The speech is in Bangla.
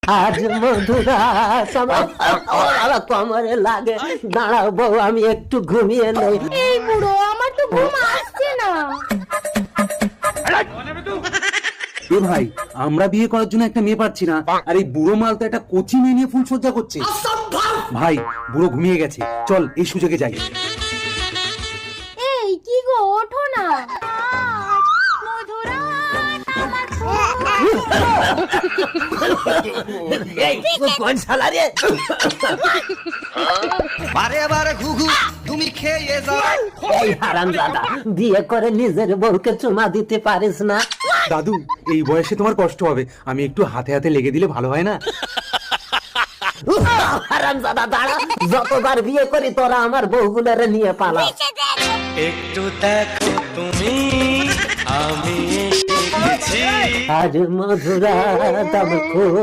আজ মধুরাত আমার কোমরে লাগে, দাঁড়াও বউ আমি একটু ঘুমিয়ে নেই। এই বুড়ো, আমার তো ঘুম আসছে না। এ ভাই, আমরা বিয়ে করার জন্য একটা মেয়ে পাচ্ছি না, আর এই বুড়ো মাল তো একটা কোচি মেয়ে নিয়ে ফুল সজ্জা করছে। ভাই, বুড়ো ঘুমিয়ে গেছে, চল এই সুযোগে যাই। এই কি গো, ওঠো না। মধুরাত আমার এই কোন শালা রে? বারে বারে ঘুঘু তুমি খেয়ে যাও। এই হারামজাদা, বিয়ে করে নিজের বউকে চুমা দিতে পারিস না? দাদু, এই বয়সে তোমার কষ্ট হবে, আমি একটু হাতে হাতে লেগে দিলে ভালো হয় না? হারামজাদা দাঁড়া, যতবার বিয়ে করি তোরা আমার বউগুলোরে নিয়ে পালা। একটু দেখো তুমি, আমি এসে গেছি। আজ মধুরাত আমার খুব